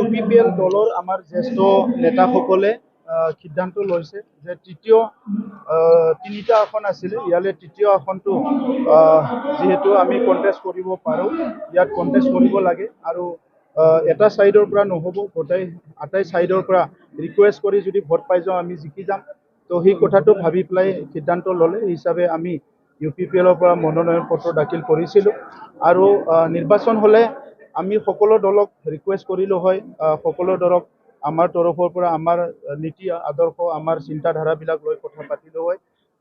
UPPL দলৰ আমাৰ জ্যেষ্ঠ নেতাসকলে সিদ্ধান্ত লৈছে যে তৃতীয় তিনিটা আসন আছিলে, ইয়ালে তৃতীয় আসনটো যিহেতু আমি কণ্টেষ্ট কৰিব পাৰোঁ, ইয়াত কণ্টেষ্ট কৰিব লাগে আৰু এটা চাইডৰ পৰা নহ'ব, আটাই চাইডৰ পৰা ৰিকুৱেষ্ট কৰি যদি ভোট পাই যাওঁ আমি জিকি যাম। তো সেই কথাটো ভাবি পেলাই সিদ্ধান্ত ল'লে হিচাপে আমি UPPLৰ পৰা মনোনয়ন পত্ৰ দাখিল কৰিছিলোঁ আৰু নিৰ্বাচন হ'লে আমি সকলো দলক ৰিকুৱেষ্ট কৰিলোঁ হয়, সকলো দলক আমাৰ তৰফৰ পৰা আমাৰ নীতি আদৰ্শ আমাৰ চিন্তাধাৰাবিলাক লৈ কথা পাতিলোঁ হয়।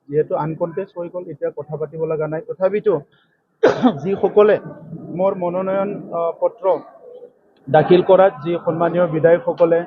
যিহেতু আনকণ্টেষ্ট হৈ গ'ল, এতিয়া কথা পাতিব লগা নাই। তথাপিতো যিসকলে মোৰ মনোনয়ন পত্ৰ দাখিল কৰাত যি সন্মানীয় বিধায়কসকলে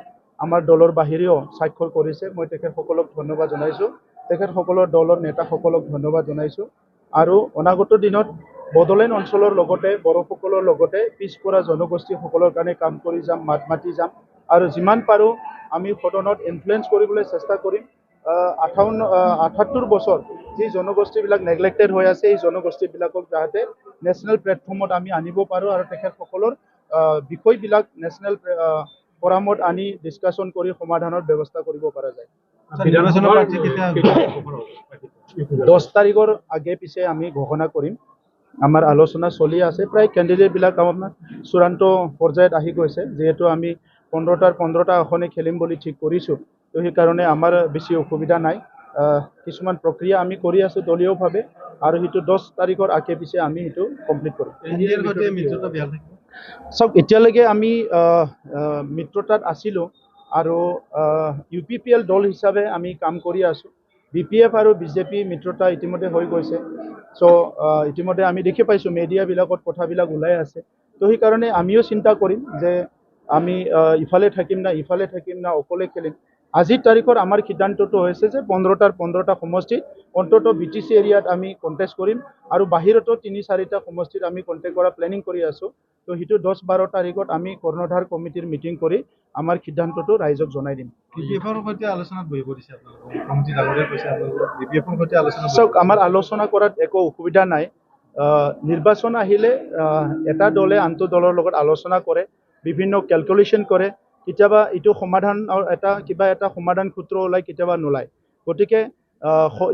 আমাৰ দলৰ বাহিৰেও স্বাক্ষৰ কৰিছে, মই তেখেতসকলক ধন্যবাদ জনাইছোঁ। তেখেতসকলৰ দলৰ নেতাসকলক ধন্যবাদ জনাইছোঁ আৰু অনাগত দিনত বড়োলেণ্ড অঞ্চলৰ লগতে বড়োসকলৰ লগতে পিছপৰা জনগোষ্ঠীসকলৰ কাৰণে কাম কৰি যাম, মাত মাতি যাম আৰু যিমান পাৰোঁ আমি সদনত ইনফ্লুৱেঞ্চ কৰিবলৈ চেষ্টা কৰিম। 78 বছৰ যি জনগোষ্ঠীবিলাক নেগলেক্টেড হৈ আছে, এই জনগোষ্ঠীবিলাকক যাতে নেশ্যনেল প্লেটফৰ্মত আমি আনিব পাৰোঁ আৰু তেখেতসকলৰ বিষয়বিলাক নেশ্যনেল ফৰামত আনি ডিছকাশ্যন কৰি সমাধানৰ ব্যৱস্থা কৰিব পৰা যায়। 10 তাৰিখৰ আগে পিছে আমি ঘোষণা কৰিম। আমাৰ আলোচনা চলি আছে, প্ৰায় কেণ্ডিডেটবিলাক আমাৰ চূড়ান্ত পৰ্যায়ত আহি গৈছে। যিহেতু আমি 15টা আসনে খেলিম বুলি ঠিক কৰিছোঁ, তো সেইকাৰণে আমাৰ বেছি অসুবিধা নাই। কিছুমান প্ৰক্ৰিয়া আমি কৰি আছোঁ দলীয়ভাৱে আৰু সেইটো 10 তাৰিখৰ আগে পিছে আমি সেইটো কমপ্লিট কৰিম। চাওক, এতিয়ালৈকে আমি মিত্ৰতাত আছিলোঁ আৰু UPPL দল হিচাপে আমি কাম কৰি আছোঁ। BPF আৰু BJP মিত্ৰতা ইতিমধ্যে হৈ গৈছে। চ' ইতিমধ্যে আমি দেখি পাইছোঁ মিডিয়াবিলাকত কথাবিলাক ওলাই আছে। তো সেইকাৰণে আমিও চিন্তা কৰিম যে আমি ইফালে থাকিম না অকলে খেলিম। আজিৰ তাৰিখৰ আমাৰ সিদ্ধান্তটো হৈছে যে 15টা সমষ্টিত অন্তত BTC এৰিয়াত আমি কণ্টেষ্ট কৰিম আৰু বাহিৰতো 3-4টা সমষ্টিত আমি কণ্টেষ্ট কৰা প্লেনিং কৰি আছোঁ। তো সেইটো 10-12 তাৰিখত আমি কৰ্ণধাৰ কমিটিৰ মিটিং কৰি আমাৰ সিদ্ধান্তটো ৰাইজক জনাই দিম। চাওক, আমাৰ আলোচনা কৰাত একো অসুবিধা নাই। নিৰ্বাচন আহিলে এটা দলে আনটো দলৰ লগত আলোচনা কৰে, বিভিন্ন কেলকুলেশ্যন কৰে। কেতিয়াবা এইটো সমাধান কিবা এটা সমাধান সূত্ৰ ওলায়, কেতিয়াবা নোলায়। গতিকে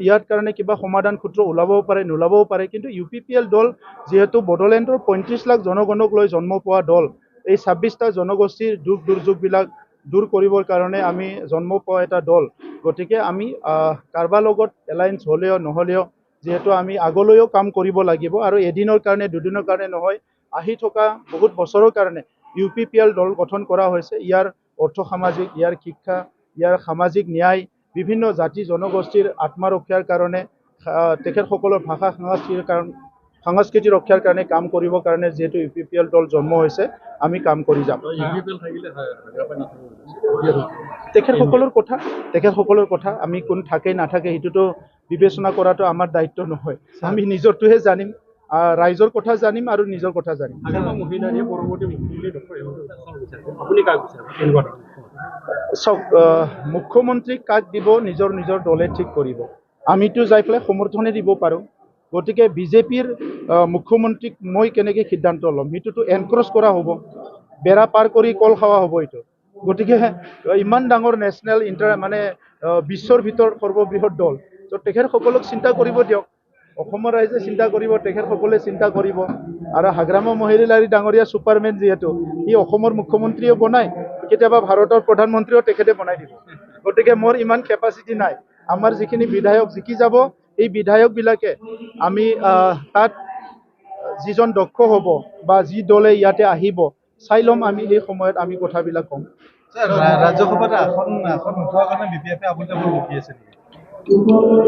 ইয়াৰ কাৰণে কিবা সমাধান সূত্ৰ ওলাবও পাৰে, নোলাবও পাৰে। কিন্তু UPPL দল যিহেতু বড়োলেণ্ডৰ 35 লাখ জনগণক লৈ জন্ম পোৱা দল, এই 26টা জনগোষ্ঠীৰ দুখ দুৰ্যোগবিলাক দূৰ কৰিবৰ কাৰণে আমি জন্ম পোৱা এটা দল। গতিকে আমি কাৰোবাৰ লগত এলায়েন্স হ'লেও নহ'লেও যিহেতু আমি আগলৈও কাম কৰিব লাগিব আৰু এদিনৰ কাৰণে দুদিনৰ কাৰণে নহয়, আহি থকা বহুত বছৰৰ কাৰণে UPPL দল গঠন কৰা হৈছে। ইয়াৰ অৰ্থ সামাজিক, ইয়াৰ শিক্ষা, ইয়াৰ সামাজিক ন্যায়, বিভিন্ন জাতি জনগোষ্ঠীৰ আত্মৰক্ষাৰ কাৰণে, তেখেতসকলৰ ভাষা সংস্কৃতি ৰক্ষাৰ কাৰণে কাম কৰিবৰ কাৰণে যিহেতু UPPL দল জন্ম হৈছে, আমি কাম কৰি যাম। তেখেতসকলৰ কথা আমি কোন থাকে নাথাকে সেইটোতো বিবেচনা কৰাটো আমাৰ দায়িত্ব নহয়। আমি নিজৰটোহে জানিম, ৰাইজৰ কথা জানিম আৰু নিজৰ কথা জানিম। চাওক, মুখ্যমন্ত্ৰীক কাক দিব নিজৰ দলে ঠিক কৰিব। আমিতো যাই পেলাই সমৰ্থনে দিব পাৰোঁ। গতিকে BJPৰ মুখ্যমন্ত্ৰীক মই কেনেকৈ সিদ্ধান্ত ল'ম, সেইটোতো এনক্ৰচ কৰা হ'ব, বেৰা পাৰ কৰি কল খাৱা হ'ব এইটো। গতিকে ইমান ডাঙৰ নেশ্যনেল বিশ্বৰ ভিতৰত সৰ্ববৃহৎ দল, তো তেখেতসকলক চিন্তা কৰিব দিয়ক। অসমৰ ৰাইজে চিন্তা কৰিব, তেখেতসকলে চিন্তা কৰিব। আৰু হাগ্ৰামা মহিলাৰী ডাঙৰীয়া ছুপাৰমেন যিহেতু, সি অসমৰ মুখ্যমন্ত্ৰীও বনায়, কেতিয়াবা ভাৰতৰ প্ৰধানমন্ত্ৰীও তেখেতে বনাই দিব। গতিকে মোৰ ইমান কেপাচিটি নাই। আমাৰ যিখিনি বিধায়ক জিকি যাব, এই বিধায়কবিলাকে আমি তাত যিজন দক্ষ হ'ব বা যি দলে ইয়াতে আহিব চাই ল'ম, আমি এই সময়ত আমি কথাবিলাক ক'ম। ৰাজ্যসভাত আসন নোপোৱাৰ কাৰণে BPF-এ আৱল-তাৱল বকি আছে নেকি?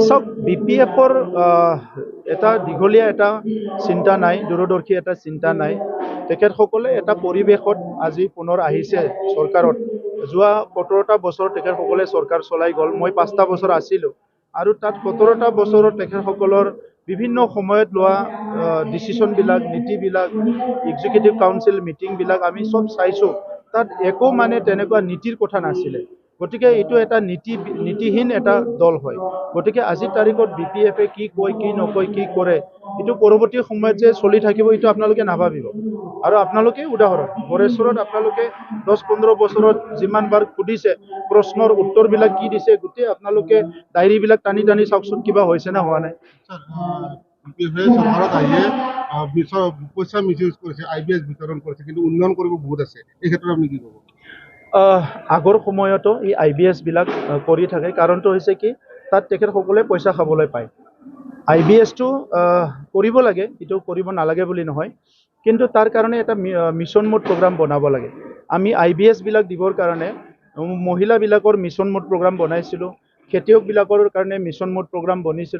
চাওক, BPF-ৰ এটা দীঘলীয়া এটা চিন্তা নাই, দূৰদৰ্শী এটা চিন্তা নাই। তেখেতসকলে এটা পৰিৱেশত আজি পুনৰ আহিছে চৰকাৰত। যোৱা 17টা বছৰ তেখেতসকলে চৰকাৰ চলাই গ'ল। মই 5টা বছৰ আছিলোঁ আৰু তাত 17টা বছৰত তেখেতসকলৰ বিভিন্ন সময়ত লোৱা ডিচিশ্যনবিলাক, নীতিবিলাক, এক্সিকিউটিভ কাউন্সিল মিটিংবিলাক আমি চব চাইছোঁ। তাত একো তেনেকুৱা নীতিৰ কথা নাছিলে। গতিকে এইটো এটা নীতিহীন এটা দল হয়। গতিকে আজিৰ তাৰিখত BPF কি কয় কি নকয় কি কৰে এইটো পৰৱৰ্তী সময়ত যে চলি থাকিব এইটো আপোনালোকে নাভাবিব। আৰু আপোনালোকে উদাহৰণ গড়েশ্বৰত আপোনালোকে 10-15 বছৰত যিমানবাৰ সুধিছে প্ৰশ্নৰ উত্তৰবিলাক কি দিছে গোটেই আপোনালোকে ডায়েৰীবিলাক টানি টানি চাওকচোন কিবা হৈছে নে হোৱা নাই। বিপিএফে চৰকাৰত আহিয়ে পইচা মিছইউজ কৰিছে, IBS বিতৰণ কৰিছে, কিন্তু উন্নয়ন কৰিব বহুত আছে। এই ক্ষেত্ৰত আপুনি কি ক'ব? আগৰ সময়তো এই IBS বিলাক কৰি থাকে। কাৰণটো হৈছে কি তাত তেখেতসকলে পইচা খাবলৈ পায়। IBSটো কৰিব লাগে, এইটো কৰিব নালাগে বুলি নহয়, কিন্তু তাৰ কাৰণে এটা মিছন মোড প্ৰগ্ৰাম বনাব লাগে। আমি IBS বিলাক দিবৰ কাৰণে মহিলাবিলাকৰ মিছন মোড প্ৰগ্ৰাম বনাইছিলোঁ, খেতিয়কবিলাকৰ কাৰণে মিছন মোড প্ৰগ্ৰাম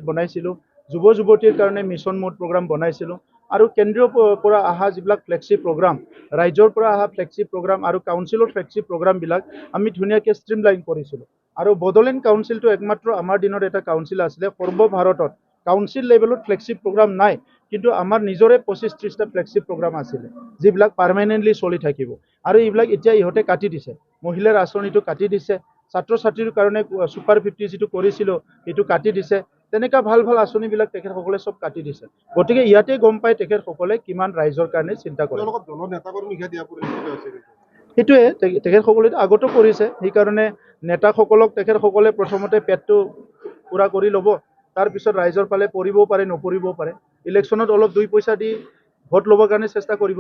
বনাইছিলোঁ, যুৱ যুৱতীৰ কাৰণে মিছন মোড প্ৰগ্ৰাম বনাইছিলোঁ, আৰু কেন্দ্ৰীয় পৰা অহা যিবিলাক ফ্লেগশ্বিপ প্ৰগ্ৰাম, ৰাজ্যৰ পৰা অহা ফ্লেগশ্বিপ প্ৰগ্ৰাম আৰু কাউন্সিলৰ ফ্লেগশ্বিপ প্ৰগ্ৰামবিলাক আমি ধুনীয়াকৈ ষ্ট্ৰীমলাইন কৰিছিলোঁ। আৰু বড়োলেণ্ড কাউন্সিলটো একমাত্ৰ আমাৰ দিনত এটা কাউন্সিল আছিলে সৰ্বভাৰতত। কাউন্সিল লেভেলত ফ্লেগশ্বিপ প্ৰগ্ৰাম নাই, কিন্তু আমাৰ নিজৰে 25-30টা ফ্লেগশ্বিপ প্ৰগ্ৰাম আছিলে যিবিলাক পাৰ্মানেণ্টলি চলি থাকিব। আৰু এইবিলাক এতিয়া ইহঁতে কাটি দিছে, মহিলাৰ আঁচনিটো কাটি দিছে, ছাত্ৰ ছাত্ৰীৰ কাৰণে ছুপাৰ 50 যিটো কৰিছিলোঁ সেইটো কাটি দিছে। তেনেকুৱা ভাল ভাল আঁচনিবিলাক তেখেতসকলে চব কাটি দিছে। গতিকে ইয়াতে গম পায় তেখেতসকলে কিমান ৰাইজৰ কাৰণে চিন্তা কৰে। সেইটোৱে তেখেতসকলে আগতো কৰিছে, সেইকাৰণে নেতাসকলক তেখেতসকলে প্ৰথমতে পেটটো পূৰা কৰি ল'ব, তাৰপিছত ৰাইজৰ ফালে পৰিবও পাৰে নপৰিবও পাৰে। ইলেকশ্যনত অলপ 2 পইচা দি ভোট ল'বৰ কাৰণে চেষ্টা কৰিব।